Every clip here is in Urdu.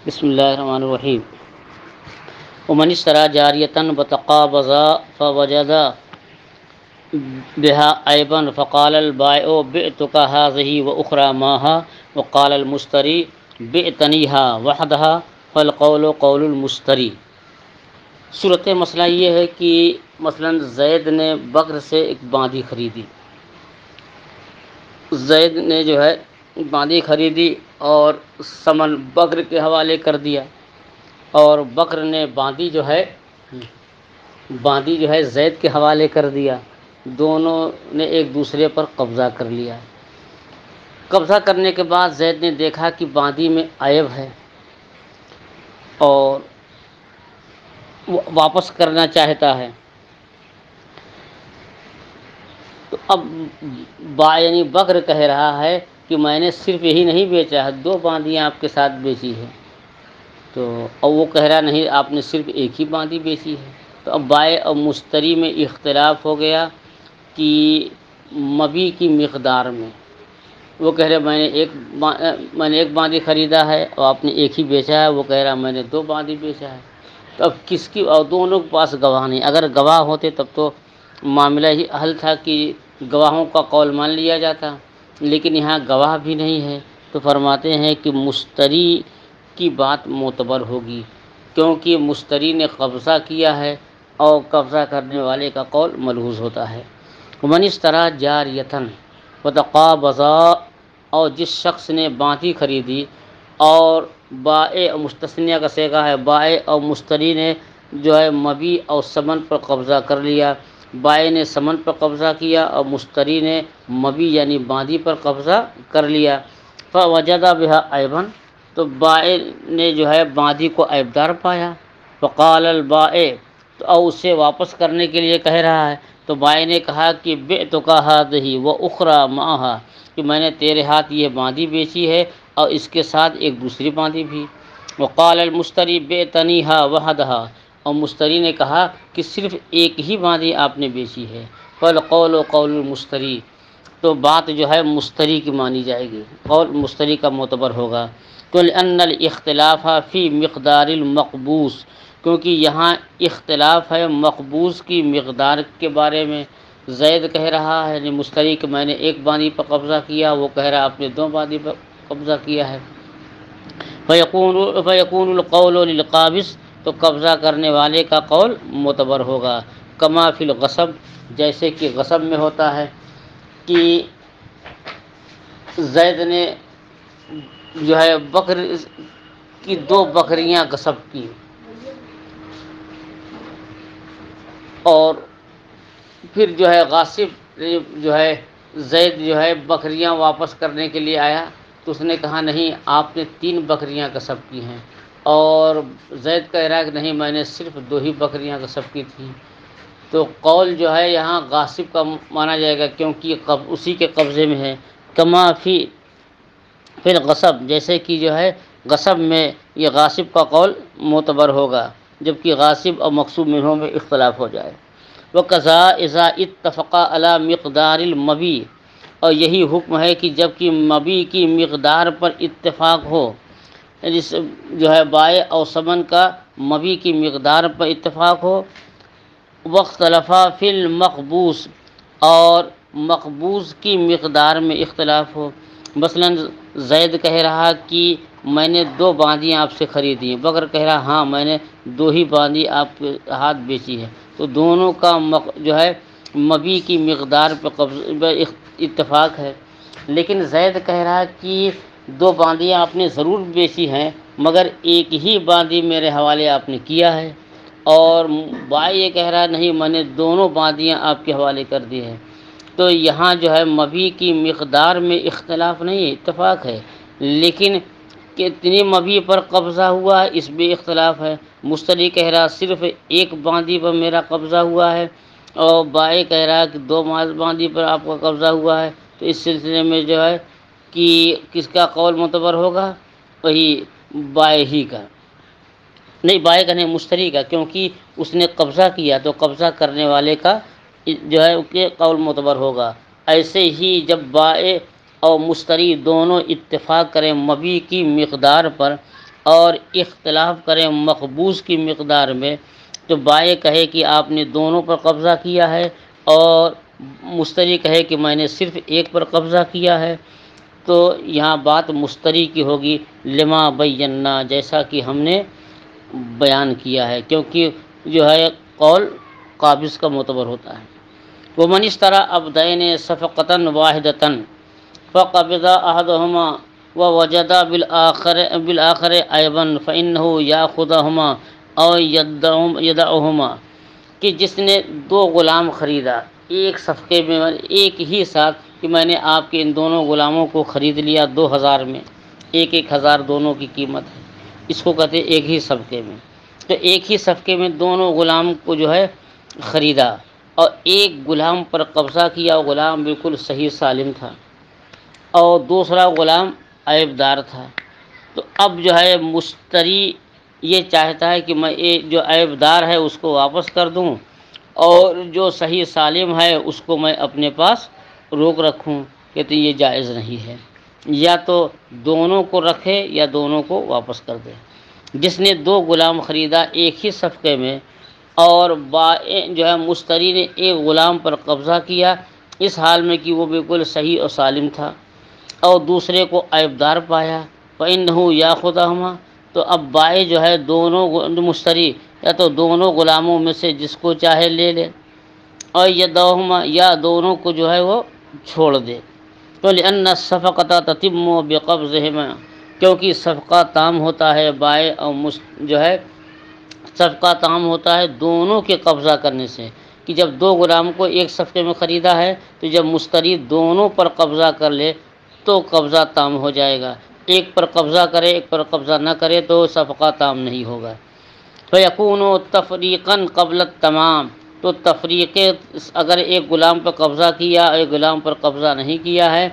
بسم اللہ الرحمن الرحیم ومن اشترى جاریة وتقابضا فوجد بها عیبا فقال البائع بعتك هذه وأخرى معها وقال المشتری بعتنیها وحدها فالقول قول المشتری۔ صورت مسئلہ یہ ہے کہ مثلا زید نے بکر سے ایک باندھی خریدی، زید نے جو ہے باندھی خریدی اور ثمن بکر کے حوالے کر دیا، اور بکر نے باندھی جو ہے زید کے حوالے کر دیا۔ دونوں نے ایک دوسرے پر قبضہ کر لیا۔ قبضہ کرنے کے بعد زید نے دیکھا کہ باندھی میں عیب ہے اور واپس کرنا چاہتا ہے، تو اب یعنی بکر کہہ رہا ہے کہ میں نے صرف یہی نہیں بیچا ہے، 2 باندیاں آپ کے ساتھ بیچی ہے، تو اب وہ کہہ رہا نہیں آپ نے صرف ایک ہی باندھی بیچی ہے۔ تو اب بائع اور مشتری میں اختلاف ہو گیا کہ مبیع کی مقدار میں، وہ کہہ رہے میں نے ایک باندھی خریدا ہے اور آپ نے ایک ہی بیچا ہے، وہ کہہ رہا میں نے 2 باندھی بیچا ہے۔ تو اب کس کی، اور دونوں کے پاس گواہ نہیں، اگر گواہ ہوتے تب تو معاملہ ہی حل تھا کہ گواہوں کا قول مان لیا جاتا، لیکن یہاں گواہ بھی نہیں ہے، تو فرماتے ہیں کہ مشتری کی بات معتبر ہوگی، کیونکہ مشتری نے قبضہ کیا ہے اور قبضہ کرنے والے کا قول ملحوظ ہوتا ہے۔ من اشتری جاریۃ وتقابضا، اور جس شخص نے باندھی خریدی اور بائع، مستثنیہ کا صیغہ ہے، بائع اور مشتری نے جو ہے مبیع اور ثمن پر قبضہ کر لیا، بائع نے ثمن پر قبضہ کیا اور مشتری نے مبیع یعنی باندھی پر قبضہ کر لیا۔ فوجد بها عیبا، تو بائع نے جو ہے باندھی کو عیبدار پایا، فقال البائع، تو اور اسے واپس کرنے کے لیے کہہ رہا ہے، تو بائع نے کہا کہ بعتک هذه واخرى معها، کہ میں نے تیرے ہاتھ یہ باندھی بیچی ہے اور اس کے ساتھ ایک دوسری باندھی بھی۔ وقال المشتری بعتنیها وحدها، اور مشتری نے کہا کہ صرف ایک ہی باندھی آپ نے بیچی ہے۔ فالقول قول المشتری، تو بات جو ہے مشتری کی مانی جائے گی، قول مشتری کا معتبر ہوگا۔ لأن الاختلاف فی مقدار المقبوض، کیونکہ یہاں اختلاف ہے مقبوض کی مقدار کے بارے میں۔ زید کہہ رہا ہے یعنی مشتری کہ میں نے ایک باندھی پر قبضہ کیا، وہ کہہ رہا آپ نے 2 باندھی پر قبضہ کیا ہے۔ فیکون القول للقابض، تو قبضہ کرنے والے کا قول معتبر ہوگا۔ کما فی الغصب، جیسے کہ غصب میں ہوتا ہے کہ زید نے جو ہے بکر کی 2 بکریاں غصب کی، اور پھر جو ہے غاصب جو ہے زید جو ہے بکریاں واپس کرنے کے لیے آیا، تو اس نے کہا نہیں آپ نے 3 بکریاں غصب کی ہیں، اور زید کہہ رہا ہے کہ نہیں میں نے صرف 2 ہی بکریاں غصب کی تھیں۔ تو قول جو ہے یہاں غاصب کا مانا جائے گا، کیونکہ اسی کے قبضے میں ہے۔ کما فی الغصب، جیسے کہ جو ہے غصب میں یہ غاصب کا قول معتبر ہوگا، جبکہ غاصب اور مغصوب منہوں میں اختلاف ہو جائے۔ وقضا اذا اتفقا علی مقدار المبیع، اور یہی حکم ہے کہ جب کہ مبیع کی مقدار پر اتفاق ہو، جو ہے بائع اور ثمن کا مبیع کی مقدار پر اتفاق ہو۔ واختلفا فی المقبوض، اور مقبوض کی مقدار میں اختلاف ہو۔ مثلا زید کہہ رہا کہ میں نے 2 باندیاں آپ سے خریدی، بکر کہہ رہا ہاں میں نے 2 ہی باندھی آپ کے ہاتھ بیچی ہے، تو دونوں کا جو ہے مبیع کی مقدار پہ اتفاق ہے، لیکن زید کہہ رہا کہ 2 باندیاں آپ نے ضرور بیچی ہیں، مگر ایک ہی باندھی میرے حوالے آپ نے کیا ہے، اور بائع یہ کہہ رہا نہیں میں نے دونوں باندیاں آپ کے حوالے کر دی ہیں۔ تو یہاں جو ہے مبیع کی مقدار میں اختلاف نہیں ہے، اتفاق ہے، لیکن کتنی مبیع پر قبضہ ہوا ہے اس میں اختلاف ہے۔ مشتری کہہ رہا صرف ایک باندھی پر میرا قبضہ ہوا ہے، اور بائع کہہ رہا کہ 2 باندھی پر آپ کا قبضہ ہوا ہے، تو اس سلسلے میں جو ہے کہ کس کا قول معتبر ہوگا؟ وہی بائع ہی کا، نہیں بائع کا نہیں، مشتری کا، کیونکہ اس نے قبضہ کیا تو قبضہ کرنے والے کا جو ہے کہ قول معتبر ہوگا۔ ایسے ہی جب بائع اور مشتری دونوں اتفاق کریں مبیع کی مقدار پر، اور اختلاف کریں مقبوض کی مقدار میں، تو بائیں کہے کہ آپ نے دونوں پر قبضہ کیا ہے اور مشتری کہے کہ میں نے صرف ایک پر قبضہ کیا ہے، تو یہاں بات مشتری کی ہوگی لما بینا، جیسا کہ ہم نے بیان کیا ہے، کیونکہ جو ہے قول قابض کا معتبر ہوتا ہے۔ ومن اشترى عبدین صفقة واحدة فقبض احدهما ووجد بالآخر عیبا فإنه یأخذهما او یدعهما، کہ جس نے دو غلام خریدا ایک صفقے میں، ایک ہی ساتھ، کہ میں نے آپ کے ان دونوں غلاموں کو خرید لیا 2000 میں، 1000 دونوں کی قیمت ہے، اس کو کہتے ہیں ایک ہی صفقے میں۔ تو ایک ہی صفقے میں دونوں غلام کو جو ہے خریدا اور ایک غلام پر قبضہ کیا، غلام بالکل صحیح سالم تھا اور دوسرا غلام عیب دار تھا، تو اب جو ہے مشتری یہ چاہتا ہے کہ میں جو عیب دار ہے اس کو واپس کر دوں اور جو صحیح سالم ہے اس کو میں اپنے پاس روک رکھوں، کہتے یہ جائز نہیں ہے، یا تو دونوں کو رکھے یا دونوں کو واپس کر دے۔ جس نے دو غلام خریدا ایک ہی صفقے میں اور جو ہے مشتری نے ایک غلام پر قبضہ کیا اس حال میں کہ وہ بالکل صحیح اور سالم تھا، اور دوسرے کو عیب دار پایا، فإنہ یأخذہما، تو اب بائع جو ہے دونوں مشتری یا تو دونوں غلاموں میں سے جس کو چاہے لے لے، اور یدعہما، یا دونوں کو جو ہے وہ چھوڑ دے۔ تو لأن الصفقۃ تتم بقبضہما، کیونکہ صفقہ تام ہوتا ہے بائع اور جو ہے صفقہ تام ہوتا ہے دونوں کے قبضہ کرنے سے، کہ جب دو غلام کو ایک صفقے میں خریدا ہے تو جب مشتری دونوں پر قبضہ کر لے تو قبضہ تام ہو جائے گا، ایک پر قبضہ کرے ایک پر قبضہ نہ کرے تو صفقہ تام نہیں ہوگا۔ فیکون تفریقا قبل التمام، تو تفریق، اگر ایک غلام پر قبضہ کیا اور ایک غلام پر قبضہ نہیں کیا ہے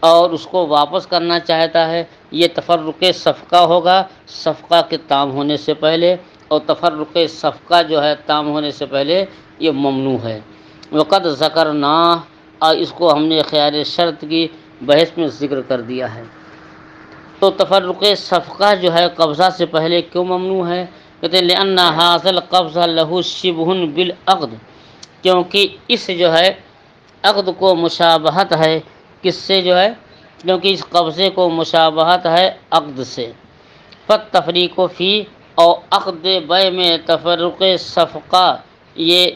اور اس کو واپس کرنا چاہتا ہے، یہ تفرق صفقہ ہوگا صفقہ کے تام ہونے سے پہلے، اور تفرق صفقہ جو ہے تام ہونے سے پہلے یہ ممنوع ہے۔ وقد ذکرنا، اور اس کو ہم نے خیال شرط کی بحث میں ذکر کر دیا ہے۔ تو تفرق صفقہ جو ہے قبضہ سے پہلے کیوں ممنوع ہے؟ کہتے ہیں لأن ھذا القبض له شبہ بالعقد، کیونکہ اس جو ہے عقد کو مشابہت ہے، کس سے جو ہے؟ کیونکہ اس قبضے کو مشابہت ہے عقد سے۔ فالتفریق فی، اور عقد بیع میں تفرق صفقہ یہ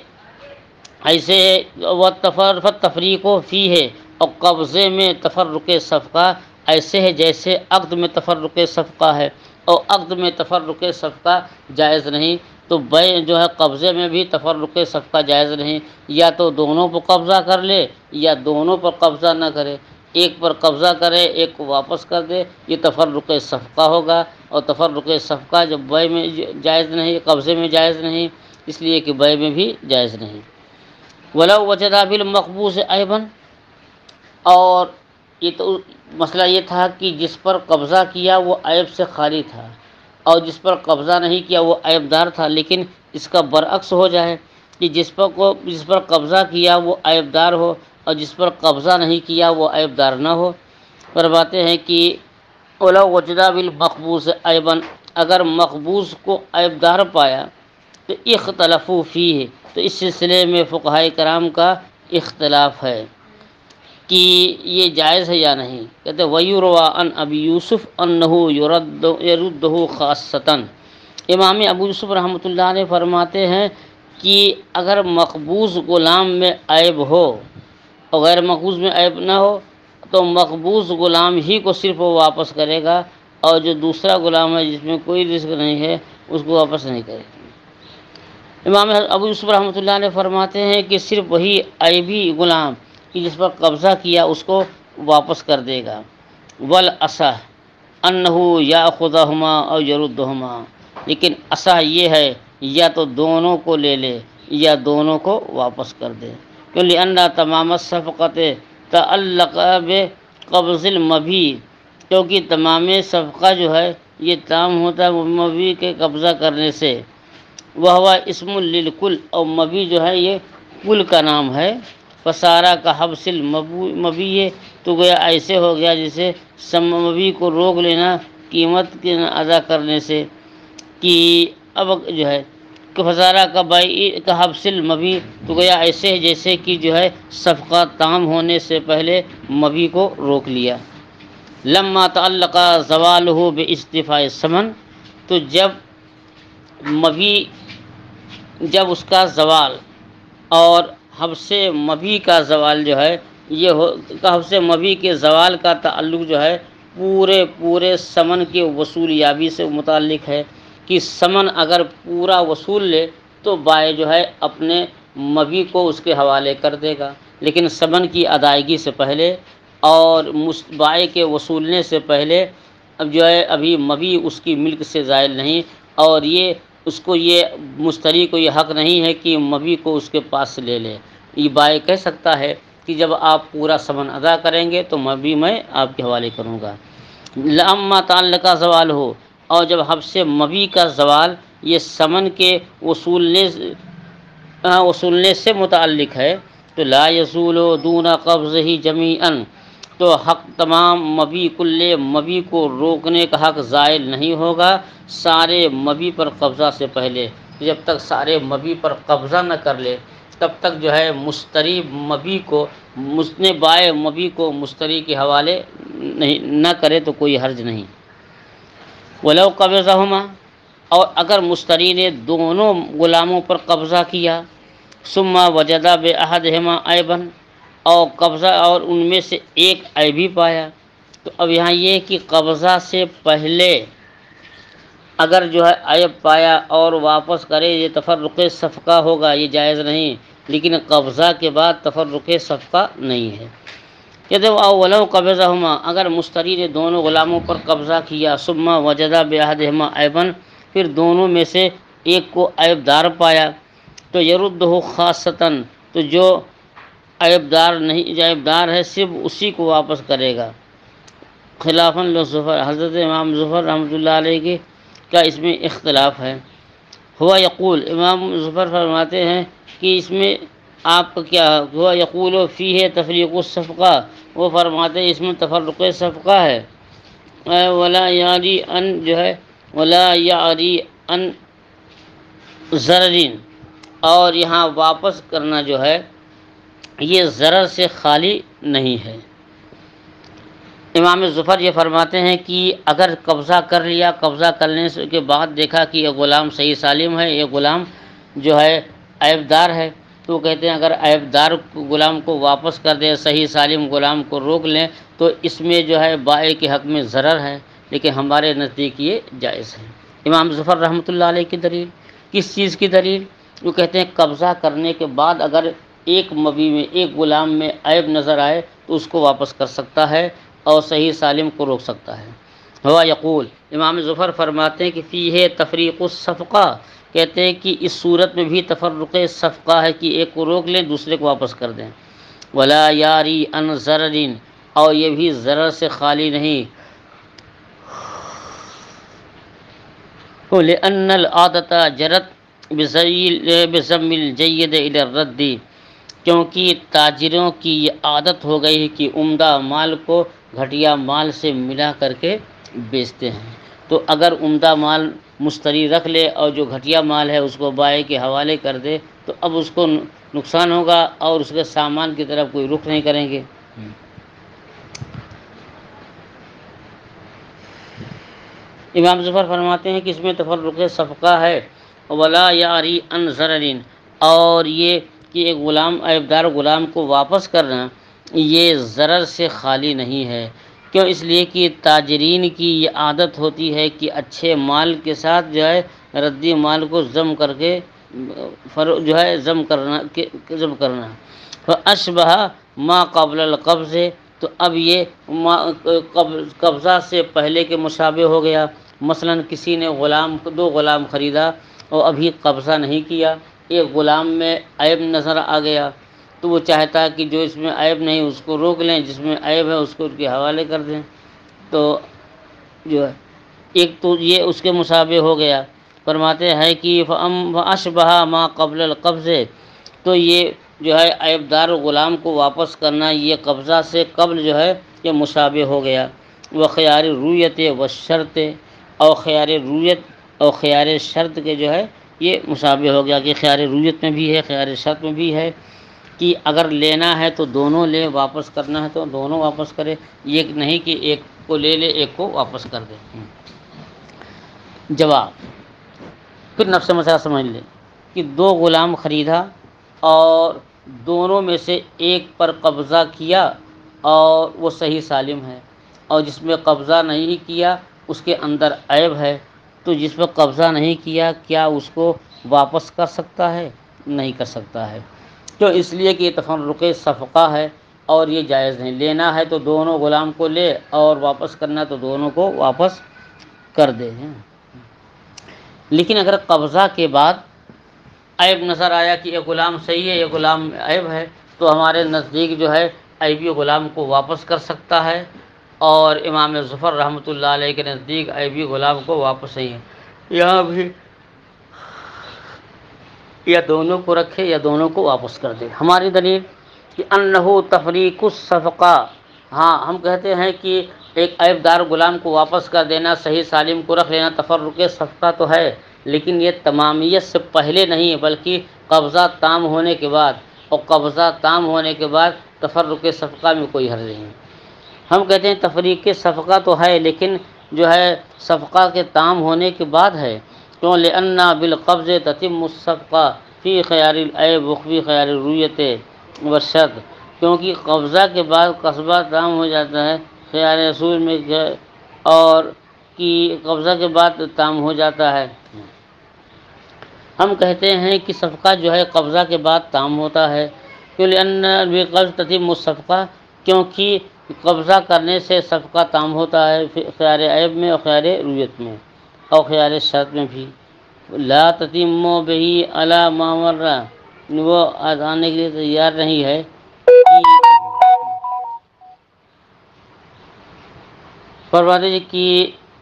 ایسے ہے، فالتفریق فی ہے، اور قبضے میں تفرق صفقہ ایسے ہے جیسے عقد میں تفرق صفقہ ہے، اور عقد میں تفرق صفقہ جائز نہیں، تو بیع جو ہے قبضے میں بھی تفرق صفقہ جائز نہیں، یا تو دونوں پر قبضہ کر لے یا دونوں پر قبضہ نہ کرے، ایک پر قبضہ کرے ایک کو واپس کر دے، یہ تفرق صفقہ ہوگا، اور تفرق صفقہ جب بیع میں جائز نہیں قبضے میں جائز نہیں، اس لیے کہ بیع میں بھی جائز نہیں۔ ولو وجد بالمقبوض عیبا، اور یہ تو مسئلہ یہ تھا کہ جس پر قبضہ کیا وہ عیب سے خالی تھا اور جس پر قبضہ نہیں کیا وہ عیب دار تھا، لیکن اس کا برعکس ہو جائے کہ جس پر قبضہ کیا وہ عیب دار ہو اور جس پر قبضہ نہیں کیا وہ عیب دار نہ ہو۔ فرماتے ہیں کہ ولو وجد بالمقبوض عیبا، اگر مقبوض کو عیب دار پایا تو اختلفوا فیہ، تو اس سلسلے میں فقہائے کرام کا اختلاف ہے کہ یہ جائز ہے یا نہیں۔ کہتے ویروی عن ابی یوسف انہ یردہ خاصۃ، امام ابو یوسف رحمۃ اللہ علیہ فرماتے ہیں کہ اگر مقبوض غلام میں عیب ہو اور غیر مقبوض میں عیب نہ ہو تو مقبوض غلام ہی کو صرف وہ واپس کرے گا، اور جو دوسرا غلام ہے جس میں کوئی رزق نہیں ہے اس کو واپس نہیں کرے گا۔ امام ابو یوسف رحمۃ اللہ علیہ فرماتے ہیں کہ صرف وہی عیبی غلام کہ جس پر قبضہ کیا اس کو واپس کر دے گا۔ والاصح انہ یاخذہما او یردہما، لیکن اصح یہ ہے یا تو دونوں کو لے لے یا دونوں کو واپس کر دے، کیوں لأن تمام الصفقۃ تعلق بقبض المبیع، کیونکہ تمام صفقہ جو ہے یہ تام ہوتا ہے مبیع کے قبضہ کرنے سے۔ وہو اسم للکل، اور مبیع جو ہے یہ کل کا نام ہے۔ فسارہ کا حبس المبیع، تو گویا ایسے ہو گیا جسے مبیع کو روک لینا قیمت کے ادا کرنے سے کہ اب جو ہے کہ فزارہ کا بائی کا حبسل مبی، تو گیا ایسے ہے جیسے کہ جو ہے صفقہ تام ہونے سے پہلے مبی کو روک لیا۔ لما تعلق زوالہ باستیفاء الثمن، تو جب مبی، جب اس کا زوال اور حبس مبی کا زوال جو ہے یہ حبس مبی کے زوال کا تعلق جو ہے پورے ثمن کے وصول یابی سے متعلق ہے کہ ثمن اگر پورا وصول لے تو بائع جو ہے اپنے مبی کو اس کے حوالے کر دے گا، لیکن ثمن کی ادائیگی سے پہلے اور بائع کے وصولنے سے پہلے اب جو ہے ابھی مبی اس کی ملک سے زائل نہیں، اور یہ اس کو یہ مشتری کو یہ حق نہیں ہے کہ مبی کو اس کے پاس سے لے لے۔ یہ بائع کہہ سکتا ہے کہ جب آپ پورا ثمن ادا کریں گے تو مبی میں آپ کے حوالے کروں گا۔ لما تعلق زوال ہو، اور جب حبس مبی کا زوال یہ ثمن کے وصولنے سے متعلق ہے تو لا یزول دون قبضہ جمیعا، تو حق تمام مبی کلے مبی کو روکنے کا حق زائل نہیں ہوگا سارے مبی پر قبضہ سے پہلے۔ جب تک سارے مبی پر قبضہ نہ کر لے تب تک جو ہے مشتری مبی کو بائع مبی کو مشتری کے حوالے نہ کرے تو کوئی حرج نہیں۔ ولو قبضہما، اور اگر مشتری نے دونوں غلاموں پر قبضہ کیا، ثم وجد باحدہما عیبا، اور قبضہ اور ان میں سے ایک عیبی پایا، تو اب یہاں یہ کہ قبضہ سے پہلے اگر جو ہے عیب پایا اور واپس کرے یہ تفرق صفقہ ہوگا، یہ جائز نہیں، لیکن قبضہ کے بعد تفرق صفقہ نہیں ہے۔ کہتے ولو قبضہما، اگر مشتری نے دونوں غلاموں پر قبضہ کیا، ثم وجد باحدہما عیبا، پھر دونوں میں سے ایک کو عیب دار پایا، تو یردہ خاصتاً، تو جو عیب دار ہے صرف اسی کو واپس کرے گا۔ خلافاً لظفر، حضرت امام ظفر رحمۃ اللہ علیہ کے کا اس میں اختلاف ہے۔ ہوا یقول، امام ظفر فرماتے ہیں کہ اس میں آپ کا کیا ہوا یقول فیہ تفریق الصفقہ، وہ فرماتے ہیں اس میں تفرق صفقہ ہے۔ ولا یعری ان، جو ہے ولا یعری ان ضررین، اور یہاں واپس کرنا جو ہے یہ ضرر سے خالی نہیں ہے۔ امام ظفر یہ فرماتے ہیں کہ اگر قبضہ کر لیا، قبضہ کرنے کے بعد دیکھا کہ یہ غلام صحیح سالم ہے، یہ غلام جو ہے عیب دار ہے، تو وہ کہتے ہیں اگر عیب دار غلام کو واپس کر دیں، صحیح سالم غلام کو روک لیں، تو اس میں جو ہے بائع کے حق میں ضرر ہے، لیکن ہمارے نزدیک یہ جائز ہے۔ امام ظفر رحمۃ اللہ علیہ کی دلیل، کس چیز کی دلیل؟ وہ کہتے ہیں قبضہ کرنے کے بعد اگر ایک مبی میں، ایک غلام میں عیب نظر آئے تو اس کو واپس کر سکتا ہے اور صحیح سالم کو روک سکتا ہے۔ ہوا یقول، امام ظفر فرماتے ہیں کہ فیہ تفریق الصفقہ، کہتے ہیں کہ اس صورت میں بھی تفرق صفقہ ہے کہ ایک کو روک لیں دوسرے کو واپس کر دیں۔ ولا یاری ان ضررین، اور یہ بھی ضرر سے خالی نہیں۔ لأن العادۃ جرت بضم الجید الی الرد، کیونکہ تاجروں کی یہ عادت ہو گئی ہے کہ عمدہ مال کو گھٹیا مال سے ملا کر کے بیچتے ہیں، تو اگر عمدہ مال مشتری رکھ لے اور جو گھٹیا مال ہے اس کو بائع کے حوالے کر دے تو اب اس کو نقصان ہوگا اور اس کے سامان کی طرف کوئی رخ نہیں کریں گے۔ امام ظفر فرماتے ہیں کہ اس میں تفرق صفقہ ہے۔ ولا یعری ان ضررین، اور یہ کہ ایک غلام عیبدار غلام کو واپس کرنا یہ ضرر سے خالی نہیں ہے۔ کیوں؟ اس لیے کہ تاجرین کی یہ عادت ہوتی ہے کہ اچھے مال کے ساتھ جو ہے ردی مال کو ضم کر کے جو ہے ضم کرنا فاشبہ ما قبل القبض، تو اب یہ قبضہ سے پہلے کے مشابہ ہو گیا۔ مثلا کسی نے دو غلام خریدا اور ابھی قبضہ نہیں کیا، ایک غلام میں عیب نظر آ گیا تو وہ چاہتا ہے کہ جو اس میں عیب نہیں اس کو روک لیں، جس میں عیب ہے اس کو ان کے حوالے کر دیں، تو جو ہے ایک تو یہ اس کے مشابہ ہو گیا۔ فرماتے ہیں کہ فاشبہ ما قبل القبض، تو یہ جو ہے عیب دار غلام کو واپس کرنا یہ قبضہ سے قبل جو ہے یہ مشابہ ہو گیا۔ و خیار رویت و شرط، اور خیار رویت اور خیار شرط کے جو ہے یہ مشابہ ہو گیا کہ خیار رویت میں بھی ہے، خیار شرط میں بھی ہے کہ اگر لینا ہے تو دونوں لے، واپس کرنا ہے تو دونوں واپس کرے، یہ نہیں کہ ایک کو لے لے ایک کو واپس کر دے۔ جواب، پھر نفس مسئلہ سمجھ لیں کہ دو غلام خریدا اور دونوں میں سے ایک پر قبضہ کیا اور وہ صحیح سالم ہے، اور جس میں قبضہ نہیں کیا اس کے اندر عیب ہے، تو جس پر قبضہ نہیں کیا کیا اس کو واپس کر سکتا ہے؟ نہیں کر سکتا ہے، کیوں؟ اس لیے کہ یہ تفرق صفقہ ہے اور یہ جائز نہیں۔ لینا ہے تو دونوں غلام کو لے اور واپس کرنا ہے تو دونوں کو واپس کر دے۔ لیکن اگر قبضہ کے بعد عیب نظر آیا کہ یہ غلام صحیح ہے یہ غلام عیب ہے، تو ہمارے نزدیک جو ہے عیبی غلام کو واپس کر سکتا ہے، اور امام ظفر رحمۃ اللہ علیہ کے نزدیک عیبی غلام کو واپس نہیں ہے۔ یہاں بھی یا دونوں کو رکھے یا دونوں کو واپس کر دے۔ ہماری دلیل کہ انہو تفریق الصفقہ، ہاں ہم کہتے ہیں کہ ایک عیب دار غلام کو واپس کر دینا، صحیح سالم کو رکھ لینا تفرق صفقہ تو ہے، لیکن یہ تمامیت سے پہلے نہیں ہے بلکہ قبضہ تام ہونے کے بعد، اور قبضہ تام ہونے کے بعد تفرق صفقہ میں کوئی حرج نہیں۔ ہم کہتے ہیں تفریق صفقہ تو ہے لیکن جو ہے صفقہ کے تام ہونے کے بعد ہے، کیوں؟ لأن بالقبض تتم الصفقہ فی خیار العیب وفی خیار الرویت والشرط، کیونکہ قبضہ کے بعد قصبہ تام ہو جاتا ہے خیار اصول میں، اور کہ قبضہ کے بعد تام ہو جاتا ہے۔ ہم کہتے ہیں کہ صفقہ جو ہے قبضہ کے بعد تام ہوتا ہے، کیوں؟ لأن بالقبض تتم الصفقہ، کیونکہ قبضہ کرنے سے صفقہ تام ہوتا ہے خیار عیب میں اور خیار رویت میں اور خیار شرط میں بھی۔ لا تتم بہی علی ما مر، وہ آنے کے لیے تیار نہیں ہے فرماتے ہیں کہ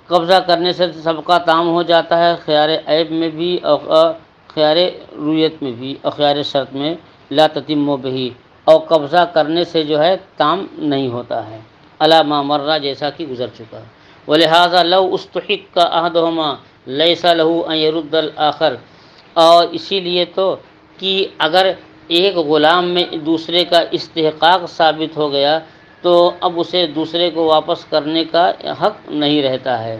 قبضہ کرنے سے صفقہ تام ہو جاتا ہے خیار عیب میں بھی اور خیار رویت میں بھی اور خیار شرط میں، لا تتم بہی، اور قبضہ کرنے سے جو ہے تام نہیں ہوتا ہے، علی ما مر، جیسا کہ گزر چکا ہے۔ ولہذا لو استحق احدہما لیس لہ ان یرد الآخر، اور اسی لیے تو کہ اگر ایک غلام میں دوسرے کا استحقاق ثابت ہو گیا تو اب اسے دوسرے کو واپس کرنے کا حق نہیں رہتا ہے۔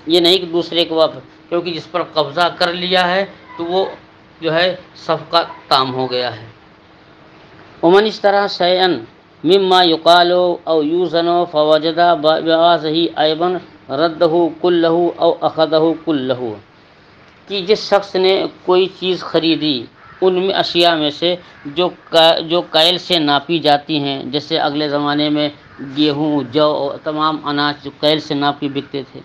یہ نہیں کہ دوسرے کو واپس، کیونکہ جس پر قبضہ کر لیا ہے تو وہ جو ہے صفقہ تام ہو گیا ہے۔ ومن اشترى شيئا مما يقال او يوزن فوجد بغاضه عيبا رده كله او اخذه كله، کہ جس شخص نے کوئی چیز خریدی ان میں اشیاء میں سے جو کیل سے ناپی جاتی ہیں، جیسے اگلے زمانے میں گیہوں، جو تمام اناج جو کیل سے ناپ کے بکتے تھے،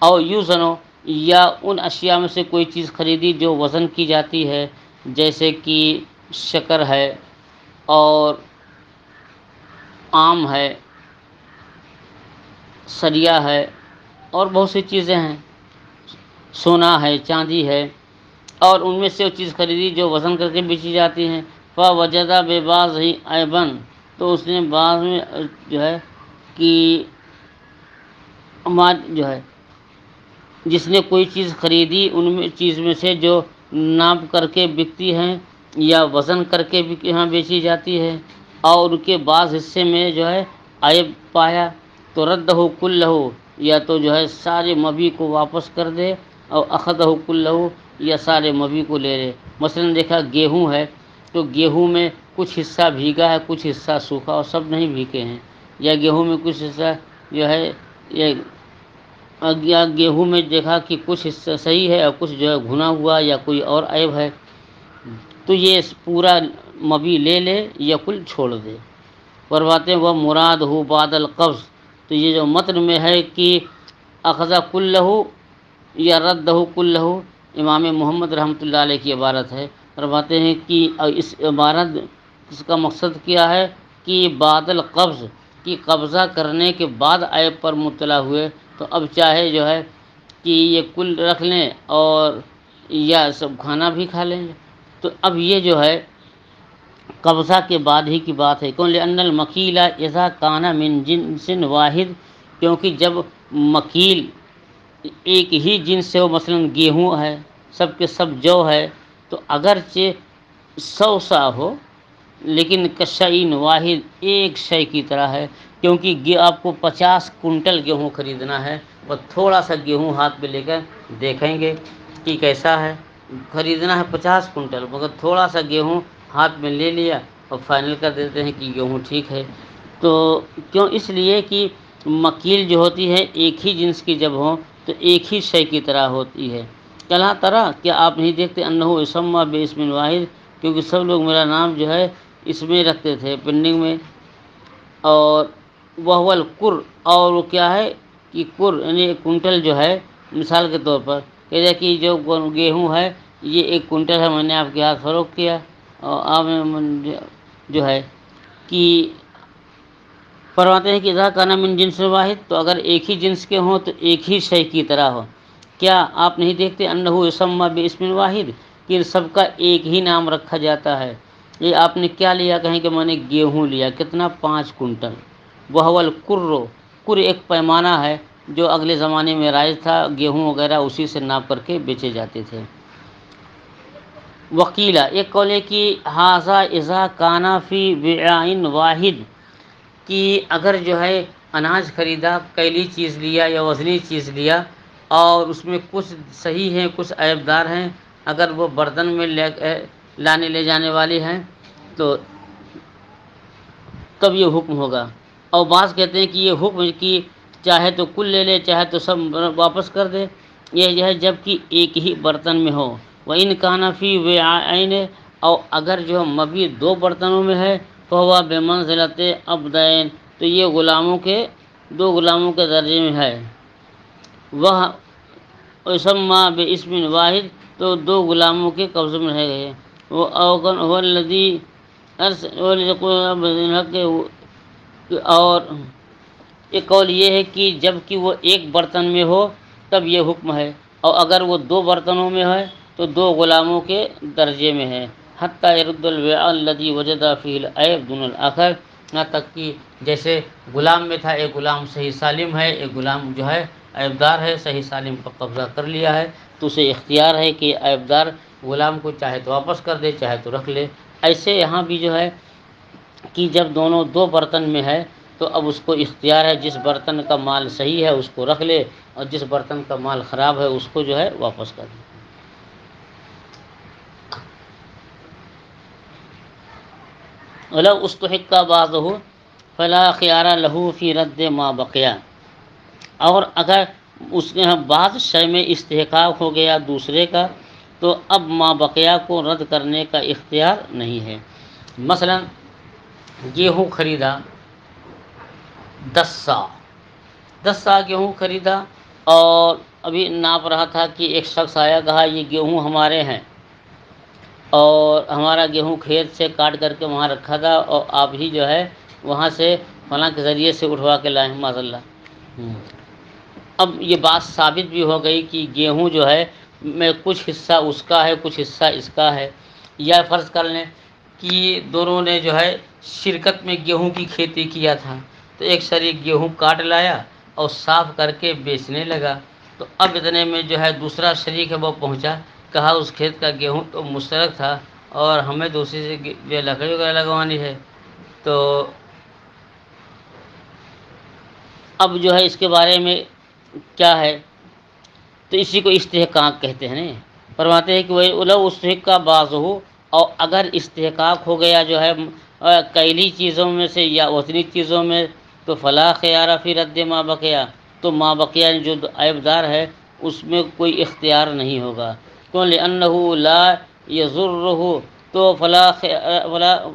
اور یوزنو، یا ان اشیاء میں سے کوئی چیز خریدی جو وزن کی جاتی ہے، جیسے کہ شکر ہے اور آم ہے، سریا ہے، اور بہت سی چیزیں ہیں، سونا ہے، چاندی ہے، اور ان میں سے وہ چیز خریدی جو وزن کر کے بیچی جاتی ہیں، فوجدہ بے باز ہی عیبن، تو اس نے بعض میں جو ہے کہ جو ہے جس نے کوئی چیز خریدی ان میں چیز میں سے جو ناپ کر کے بکتی ہیں یا وزن کر کے یہاں بیچی جاتی ہے، اور ان کے بعض حصے میں جو ہے عیب پایا تو ردہ کلہ، یا تو جو ہے سارے مبی کو واپس کر دے، اور اخذہ کلہ، یا سارے مبی کو لے لے۔ مثلا دیکھا گیہوں ہے تو گیہوں میں کچھ حصہ بھیگا ہے کچھ حصہ سوکھا، اور سب نہیں بھیگے ہیں، یا گیہوں میں کچھ حصہ جو ہے یا گیہوں میں دیکھا کہ کچھ حصہ صحیح ہے اور کچھ جو ہے بھنا ہوا یا کوئی اور عیب ہے، تو یہ پورا مبی لے لے یا کل چھوڑ دے۔ فرماتے ہیں وہ مراد ہو بعد القبض، تو یہ جو متن میں ہے کہ اخذ کلہ یا ردہ کلہ، امام محمد رحمۃ اللہ علیہ کی عبارت ہے۔ فرماتے ہیں کہ اس عبارت اس کا مقصد کیا ہے کہ بعد القبض، کہ قبضہ کرنے کے بعد عیب پر مطلع ہوئے تو اب چاہے جو ہے کہ یہ کل رکھ لیں اور یا سب کھانا بھی کھا لیں، تو اب یہ جو ہے قبضہ کے بعد ہی کی بات ہے۔ کون؟ لأن المکیل اذا کان من جنس واحد، کیونکہ جب مکیل ایک ہی جنس سے ہو، مثلاً گیہوں ہے، سب کے سب جو ہے، تو اگرچہ 100 سا ہو لیکن کشعین واحد ایک شے کی طرح ہے، کیونکہ آپ کو 50 کنٹل گیہوں خریدنا ہے اور تھوڑا سا گیہوں ہاتھ پہ لے کر دیکھیں گے کہ کیسا ہے، خریدنا ہے 50 کنٹل مگر تھوڑا سا گیہوں ہاتھ میں لے لیا اور فائنل کر دیتے ہیں کہ گیہوں ٹھیک ہے۔ تو کیوں؟ اس لیے کہ مکیل جو ہوتی ہے ایک ہی جنس کی جب ہو تو ایک ہی شے کی طرح ہوتی ہے۔ کلا طرح کیا آپ نہیں دیکھتے انہو یسمى باسم واحد، کیونکہ سب لوگ میرا نام جو ہے اس میں رکھتے تھے پینڈنگ میں، اور وہ القر، اور وہ کیا ہے کہ قر یعنی ایک کنٹل جو ہے، مثال کے طور پر کہہ دیا کہ جو گیہوں ہے یہ 1 کنٹل ہے، میں نے آپ کے ہاتھ فروخت کیا، اور آپ جو ہے کہ فرماتے ہیں کہ اذا کان من جنس واحد، تو اگر ایک ہی جنس کے ہوں تو ایک ہی شے کی طرح ہو۔ کیا آپ نہیں دیکھتے انہو یسمى باسم واحد، کہ سب کا ایک ہی نام رکھا جاتا ہے۔ یہ آپ نے کیا لیا؟ کہیں کہ میں نے گیہوں لیا، کتنا؟ 5 کنٹل۔ وہ القر، قر ایک پیمانہ ہے جو اگلے زمانے میں رائج تھا، گیہوں وغیرہ اسی سے ناپ کر کے بیچے جاتے تھے۔ وکیلا، ایک قول ہے کہ ھذا اذا کان فی وعاء واحد، کہ اگر جو ہے اناج خریدا، کیلی چیز لیا یا وزنی چیز لیا اور اس میں کچھ صحیح ہیں کچھ عیب دار ہیں، اگر وہ برتن میں لانے لے جانے والی ہیں تو تب یہ حکم ہوگا۔ اور بعض کہتے ہیں کہ یہ حکم کی چاہے تو کل لے لے چاہے تو سب واپس کر دے، یہ جو ہے جب کہ ایک ہی برتن میں ہو۔ وَإِنْ كَانَ فِي وِعَاءَيْنِ، اور اگر جو مبی 2 برتنوں میں ہے، فَهُوَ بِمَنزِلَةِ عَبْدَيْنِ، تو یہ غلاموں کے 2 غلاموں کے درجے میں ہے۔ وہ یسمى باسم واحد، تو 2 غلاموں کے قبضے میں رہ گئے۔ وہ اوغن هو الذی اور ایک قول یہ ہے کہ جب کہ وہ 1 برتن میں ہو تب یہ حکم ہے، اور اگر وہ 2 برتنوں میں ہے تو 2 غلاموں کے درجے میں ہے۔ حتی يرد الوعاء الذي وجد فيه العیب دون الآخر، یہاں تک کہ جیسے غلام میں تھا، ایک غلام صحیح سالم ہے، ایک غلام جو ہے عیب دار ہے، صحیح سالم پر قبضہ کر لیا ہے تو اسے اختیار ہے کہ عیب دار غلام کو چاہے تو واپس کر دے چاہے تو رکھ لے۔ ایسے یہاں بھی جو ہے کہ جب دونوں 2 برتن میں ہے تو اب اس کو اختیار ہے، جس برتن کا مال صحیح ہے اس کو رکھ لے اور جس برتن کا مال خراب ہے اس کو جو ہے واپس کر دے۔ وَلَوْ اُسْتُحِقَّ بَعْضُهُ فَلَا خِيَارَ لَهُ فِي رَدِّ مَا بَقِيَ، اور اگر اس کے بعض شے میں استحقاق ہو گیا دوسرے کا تو اب ما بقیہ کو رد کرنے کا اختیار نہیں ہے۔ مثلا گیہوں خریدا 10 سا، 10 سا گیہوں خریدا، اور ابھی ناپ رہا تھا کہ ایک شخص آیا، کہا یہ گیہوں ہمارے ہیں، اور ہمارا گیہوں کھیت سے کاٹ کر کے وہاں رکھا تھا اور آپ ہی جو ہے وہاں سے فلاں کے ذریعے سے اٹھوا کے لائیں معاذ اللہ۔ اب یہ بات ثابت بھی ہو گئی کہ گیہوں جو ہے میں کچھ حصہ اس کا ہے کچھ حصہ اس کا ہے، یا فرض کر لیں کہ دونوں نے جو ہے شرکت میں گیہوں کی کھیتی کیا تھا، تو ایک شریک گیہوں کاٹ لایا اور صاف کر کے بیچنے لگا، تو اب اتنے میں جو ہے دوسرا شریک ہے وہ پہنچا، کہا اس کھیت کا گیہوں تو مشترک تھا اور ہمیں دوسری سے جو لکڑی وغیرہ لگوانی ہے، تو اب جو ہے اس کے بارے میں کیا ہے، تو اسی کو استحقاق کہتے ہیں نا۔ فرماتے ہیں کہ وہ لو استحقاق بعض ہو، اور اگر استحقاق ہو گیا جو ہے کیلی چیزوں میں سے یا وزنی چیزوں میں، تو فلا خیار فی رد ما بقیہ، تو ما بقیہ جو عیب دار ہے اس میں کوئی اختیار نہیں ہوگا، کیوں؟ لأنه لا یضرہ، تو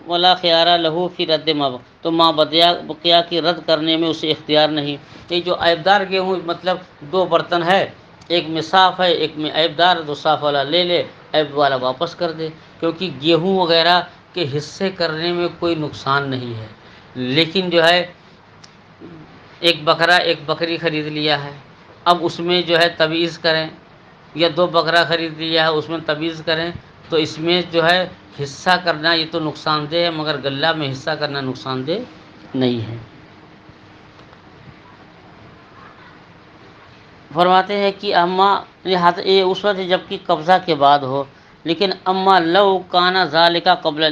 ولا خیار لہ فی رد ما بقیہ، تو ما بقیہ کی رد کرنے میں اسے اختیار نہیں۔ یہ جو عیب دار گیہوں مطلب 2 برتن ہے، ایک میں صاف ہے ایک میں عیب دار، تو صاف والا لے لے عیب والا واپس کر دے، کیونکہ گیہوں وغیرہ کے حصے کرنے میں کوئی نقصان نہیں ہے۔ لیکن جو ہے ایک بکرا ایک بکری خرید لیا ہے، اب اس میں جو ہے تمیز کریں، یا 2 بکرا خرید لیا ہے اس میں تمیز کریں، تو اس میں جو ہے حصہ کرنا یہ تو نقصان دہ ہے، مگر غلہ میں حصہ کرنا نقصان دہ نہیں ہے۔ فرماتے ہیں کہ اما یہ اس وقت جب کہ قبضہ کے بعد ہو، لیکن اما لو کانا ذالکا قبل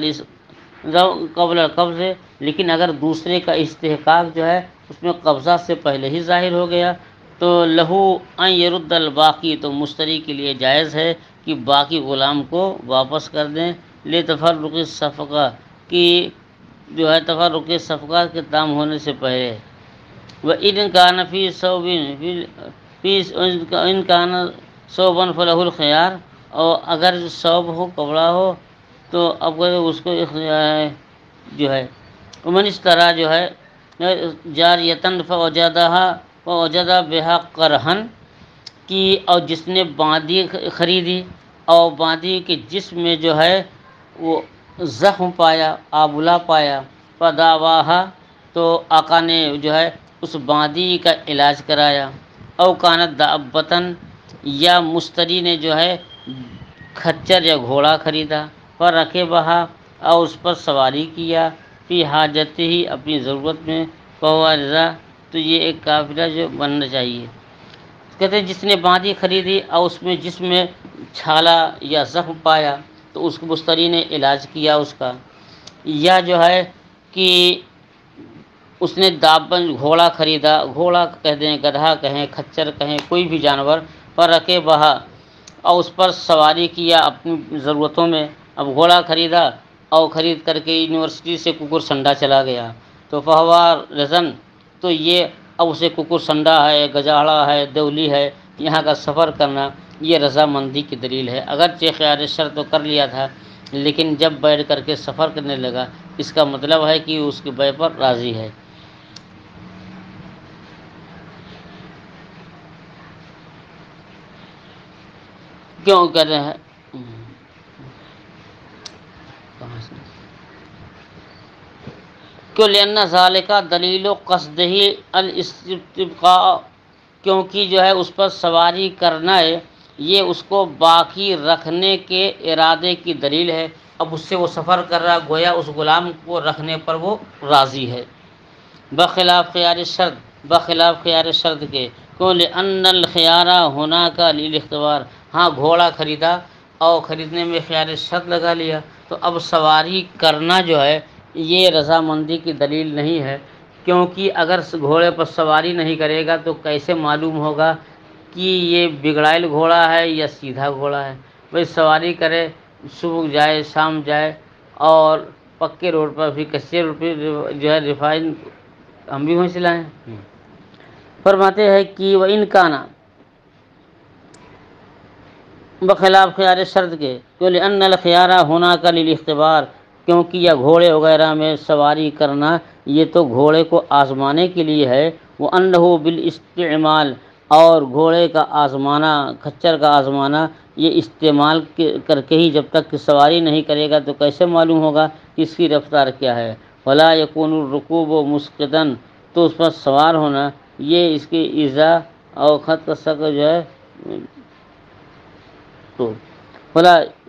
القبض، لیکن اگر دوسرے کا استحقاق جو ہے اس میں قبضہ سے پہلے ہی ظاہر ہو گیا تو لہو ان یرد الباقی، تو مشتری کے لیے جائز ہے کہ باقی غلام کو واپس کر دیں، لے تفرق الصفقہ کی جو ہے تفرق صفقہ کے تام ہونے سے پہلے، وہ ان کان فی صوبن فی ان کان صوبن فلہ الخیار، اور اگر صوب ہو کپڑا ہو تو اب اس کو اختیار جو ہے من اس طرح جو ہے جاریتن فوجدہ بہا قرہن کی، اور جس نے باندی خریدی اور باندی کے جسم میں جو ہے وہ زخم پایا، آبلہ پایا، فداواہا، تو آقا نے جو ہے اس باندی کا علاج کرایا، او کانت دابتن، یا مشتری نے جو ہے کھچر یا گھوڑا خریدا، پر رکھے بہا، اور اس پر سواری کیا، فی حاجت ہی، اپنی ضرورت میں، فہو رضا، تو یہ ایک قافلہ جو بننا چاہیے۔ کہتے ہیں جس نے باندی خریدی اور اس میں جس میں چھالا یا زخم پایا تو اس کو مشتری نے علاج کیا اس کا، یا جو ہے کہ اس نے دابن گھوڑا خریدا، گھوڑا کہہ دیں، گدھا کہیں، کھچر کہیں، کوئی بھی جانور، پر رکھے بہا، اور اس پر سواری کیا اپنی ضرورتوں میں۔ اب گھوڑا خریدا اور خرید کر کے یونیورسٹی سے ککر سنڈا چلا گیا تو فہوار رزن، تو یہ اب اسے ککر سنڈا ہے، گجاڑا ہے، دیولی ہے، یہاں کا سفر کرنا یہ رضامندی کی دلیل ہے۔ اگرچہ خیال شرط تو کر لیا تھا، لیکن جب بیٹھ کر کے سفر کرنے لگا، اس کا مطلب ہے کہ اس کے بیع پر راضی ہے۔ کیوں کہہ رہے ہیں کیوں لأن ذالک دلیل قصدہ الاستبقاء، کیونکہ جو ہے اس پر سواری کرنا ہے یہ اس کو باقی رکھنے کے ارادے کی دلیل ہے۔ اب اس سے وہ سفر کر رہا، گویا اس غلام کو رکھنے پر وہ راضی ہے، بخلاف خیار شرط کے، کیوں لأن الخیار ہناک للاختبار، ہاں گھوڑا خریدا اور خریدنے میں خیار شرط لگا لیا تو اب سواری کرنا جو ہے یہ رضامندی کی دلیل نہیں ہے، کیونکہ اگر گھوڑے پر سواری نہیں کرے گا تو کیسے معلوم ہوگا کہ یہ بگڑائل گھوڑا ہے یا سیدھا گھوڑا ہے؟ بھئی سواری کرے، صبح جائے شام جائے، اور پکے روڈ پر بھی کچے روڈ پہ جو ہے ریفائن ہم بھی وہیں سے لائیں۔ فرماتے ہیں کہ وَإِنْ كَانَ بخلاف خیار شرط کے، تو لأن الخیار ہناک للاختبار، کیونکہ یہ گھوڑے وغیرہ میں سواری کرنا یہ تو گھوڑے کو آزمانے کے لیے ہے، وَأَنَّهُ بالاستعمال، اور گھوڑے کا آزمانا، کھچر کا آزمانا یہ استعمال کر کے ہی، جب تک کہ سواری نہیں کرے گا تو کیسے معلوم ہوگا کہ اس کی رفتار کیا ہے؟ وَلَا يَكُونُ الرُّكُوبُ مُسْقِطًا، تو اس پر سوار ہونا یہ اس کی ایذا اور خط کا سکر جو ہے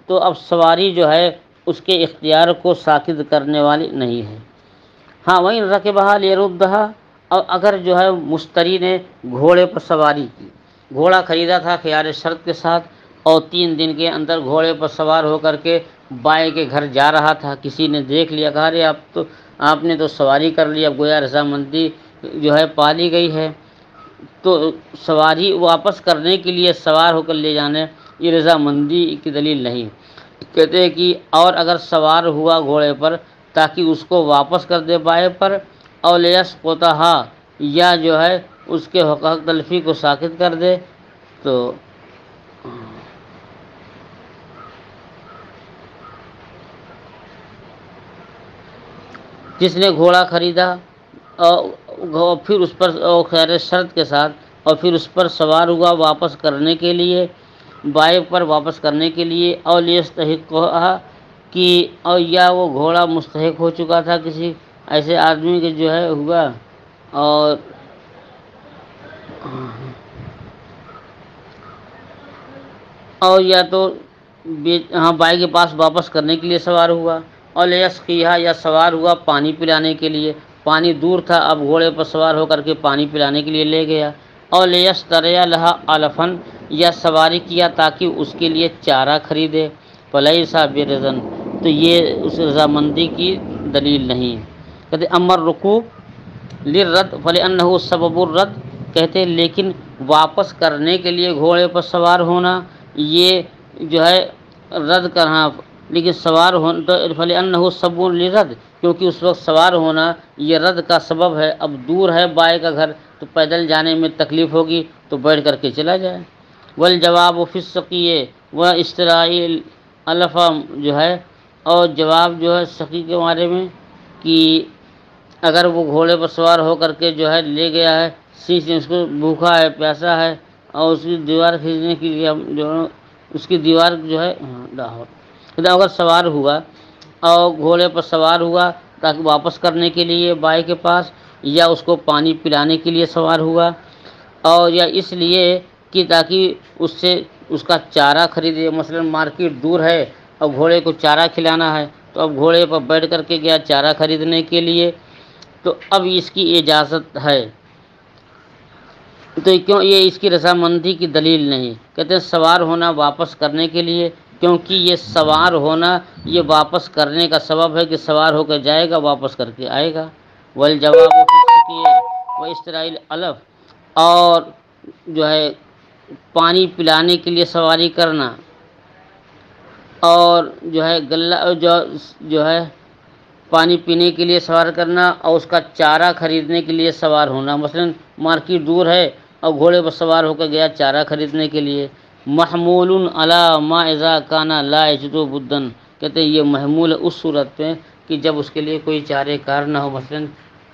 تو اب سواری جو ہے اس کے اختیار کو ساقط کرنے والی نہیں ہے۔ ہاں وہیں رکبہا لیردہا، اور اگر جو ہے مشتری نے گھوڑے پر سواری کی، گھوڑا خریدا تھا خیار شرط کے ساتھ، اور 3 دن کے اندر گھوڑے پر سوار ہو کر کے بائیں کے گھر جا رہا تھا، کسی نے دیکھ لیا، کہا رے آپ نے تو سواری کر لی، اب گویا رضامندی جو ہے پالی گئی ہے، تو سواری واپس کرنے کے لیے سوار ہو کر لے جانے یہ رضامندی کی دلیل نہیں۔ کہتے ہیں کہ اور اگر سوار ہوا گھوڑے پر تاکہ اس کو واپس کر دے بائیں پر، اور لیسقطھا، یا جو ہے اس کے حق تلفی کو ساقط کر دے، تو جس نے گھوڑا خریدا اور پھر اس پر خیار شرط کے ساتھ اور پھر اس پر سوار ہوا واپس کرنے کے لیے، بائیں پر واپس کرنے کے لیے، اور لیستحقھا، کہ اور یا وہ گھوڑا مستحق ہو چکا تھا کسی ایسے آدمی کے جو ہے ہوا، اور یا تو ہاں بائیں کے پاس واپس کرنے کے لیے سوار ہوا، اور لیسقیھا، یا سوار ہوا پانی پلانے کے لیے، پانی دور تھا اب گھوڑے پر سوار ہو کر کے پانی پلانے کے لیے لے گیا، اور لیشتریا لہا علفن، یا سواری کیا تاکہ اس کے لیے چارہ خریدے، فلیسا برزن، تو یہ اس رضامندی کی دلیل نہیں۔ کہتے امر رکوع للرد فلانہ سبب الرد، کہتے لیکن واپس کرنے کے لیے گھوڑے پر سوار ہونا یہ جو ہے رد کرنا، لیکن سوار ہونا تو فلانہ سبب للرد، کیونکہ اس وقت سوار ہونا یہ رد کا سبب ہے۔ اب دور ہے بائے کا گھر تو پیدل جانے میں تکلیف ہوگی تو بیٹھ کر کے چلا جائے۔ والجواب فی السقیہ و اسطراء الفا، جو ہے اور جواب جو ہے سقی کے بارے میں کہ اگر وہ گھوڑے پر سوار ہو کر کے جو ہے لے گیا ہے، اس کو بھوکا ہے پیاسا ہے اور اس کی دیوار کھینچنے کے لیے ہم جو اس کی دیوار جو ہے اگر سوار ہوا اور گھوڑے پر سوار ہوا تاکہ واپس کرنے کے لیے بائی کے پاس، یا اس کو پانی پلانے کے لیے سوار ہوا، اور یا اس لیے کہ تاکہ اس سے اس کا چارہ خریدے، مثلا مارکیٹ دور ہے اور گھوڑے کو چارہ کھلانا ہے تو اب گھوڑے پر بیٹھ کر کے گیا چارہ خریدنے کے لیے، تو اب اس کی اجازت ہے، تو کیوں یہ اس کی رضامندی کی دلیل نہیں۔ کہتے ہیں سوار ہونا واپس کرنے کے لیے، کیونکہ یہ سوار ہونا یہ واپس کرنے کا سبب ہے کہ سوار ہو کر جائے گا واپس کر کے آئے گا۔ والجواب فی السقیہ و اسطراء الف، اور جو ہے پانی پلانے کے لیے سواری کرنا اور جو ہے غلہ جو ہے پانی پینے کے لیے سوار کرنا اور اس کا چارہ خریدنے کے لیے سوار ہونا، مثلا مارکیٹ دور ہے اور گھوڑے پر سوار ہو کر گیا چارہ خریدنے کے لیے، محمول علی ما اذا کان لا یجد بدن، کہتے ہیں یہ محمول ہے اس صورت پہ کہ جب اس کے لیے کوئی چارے کار نہ ہو، مثلا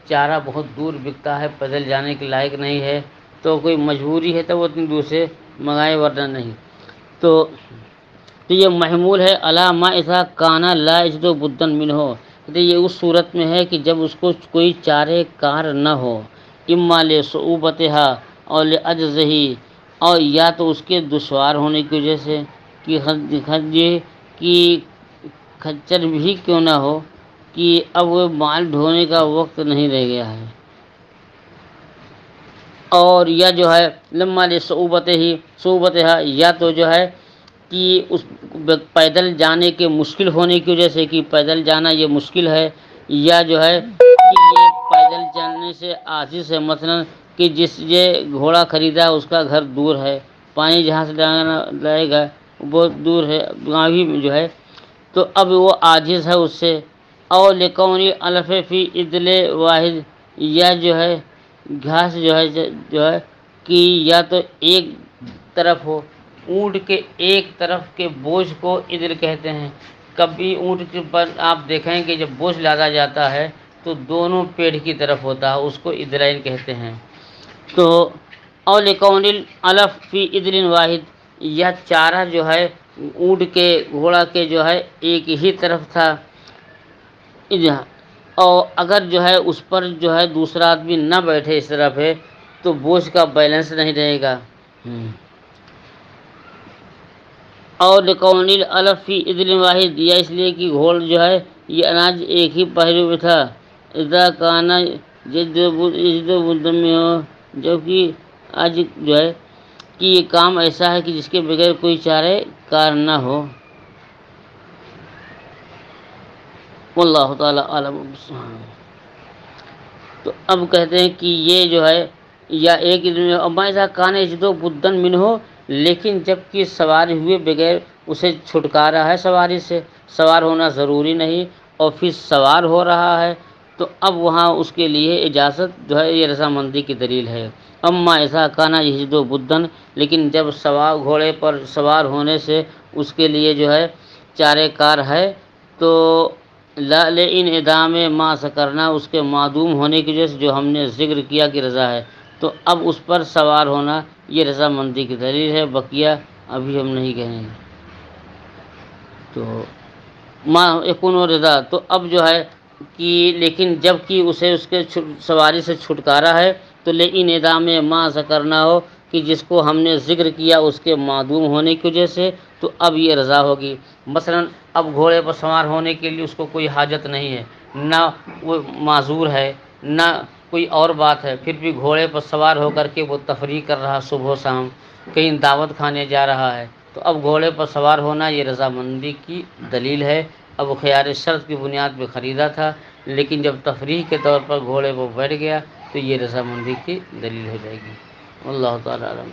چارہ بہت دور بکتا ہے پیدل جانے کے لائق نہیں ہے تو کوئی مجبوری ہے تو وہ اتنی دور سے منگائے ورنہ نہیں، تو یہ محمول ہے علی ما اذا کان لا یجد بدن منہ، یہ اس صورت میں ہے کہ جب اس کو کوئی چارے کار نہ ہو، اما لصعوبتها اور لعجزہ، اور یا تو اس کے دشوار ہونے کی وجہ سے کہ خچر بھی کیوں نہ ہو کہ اب وہ مال ڈھونے کا وقت نہیں رہ گیا ہے، اور یا جو ہے لما لصعوبتها، یا تو جو ہے کہ اس پیدل جانے کے مشکل ہونے کی وجہ سے کہ پیدل جانا یہ مشکل ہے، یا جو ہے کہ یہ پیدل چلنے سے عاجز ہے، مثلا کہ جس یہ گھوڑا خریدا اس کا گھر دور ہے، پانی جہاں سے لائے گا بہت دور ہے وہاں بھی جو ہے، تو اب وہ عاجز ہے اس سے، اور لکون الف فی عدل واحد، یا جو ہے گھاس جو ہے کہ یا تو ایک طرف ہو، اونٹ کے ایک طرف کے بوجھ کو عدل کہتے ہیں، کبھی اونٹ کے پر آپ دیکھیں کہ جب بوجھ لادا جاتا ہے تو دونوں پیڑ کی طرف ہوتا ہے، اس کو عدلین کہتے ہیں، تو اور لکون الف فی عدل واحد، یہ چارہ جو ہے اونٹ کے گھوڑا کے جو ہے ایک ہی طرف تھا، اور اگر جو ہے اس پر جو ہے دوسرا آدمی نہ بیٹھے اس طرف ہے تو بوجھ کا بیلنس نہیں رہے گا، اور لکون الف فی عدل واحد، یا اس لیے کہ گھوڑ جو ہے یہ اناج ایک ہی پہلو میں تھا، اذا کانا جد بدن میں ہو، جبکہ آج جو ہے کہ یہ کام ایسا ہے کہ جس کے بغیر کوئی چارے کار نہ ہو، واللہ تعالی عالم بالصواب۔ تو اب کہتے ہیں کہ یہ جو ہے یا ایک اذا کان یجد بدن منہ، لیکن جب کہ سواری ہوئے بغیر اسے چھٹکارا ہے سواری سے، سوار ہونا ضروری نہیں اور پھر سوار ہو رہا ہے تو اب وہاں اس کے لیے اجازت جو ہے یہ رضامندی کی دلیل ہے۔ اما اذا کان یجد بدن، لیکن جب سوار گھوڑے پر سوار ہونے سے اس کے لیے جو ہے چارے کار ہے تو لا لئن ادام ما ذکرنا، اس کے معدوم ہونے کی وجہ سے جو ہم نے ذکر کیا کہ رضا ہے، تو اب اس پر سوار ہونا یہ رضامندی کی دلیل ہے، بقیہ ابھی ہم نہیں کہیں گے، تو ما یکون رضا، تو اب جو ہے کہ لیکن جب کہ اسے اس کے سواری سے چھٹکارا ہے تو لئن ادام ما ذکرنا ہو کہ جس کو ہم نے ذکر کیا اس کے معدوم ہونے کی وجہ سے، تو اب یہ رضا ہوگی، مثلا اب گھوڑے پر سوار ہونے کے لیے اس کو کوئی حاجت نہیں ہے، نہ وہ معذور ہے، نہ کوئی اور بات ہے، پھر بھی گھوڑے پر سوار ہو کر کے وہ تفریح کر رہا صبح و شام، کہیں دعوت کھانے جا رہا ہے، تو اب گھوڑے پر سوار ہونا یہ رضامندی کی دلیل ہے۔ اب وہ خیار شرط کی بنیاد پہ خریدا تھا، لیکن جب تفریح کے طور پر گھوڑے پر بیٹھ گیا تو یہ رضامندی کی دلیل ہو جائے گی۔ اللہ تعالیٰ عالم۔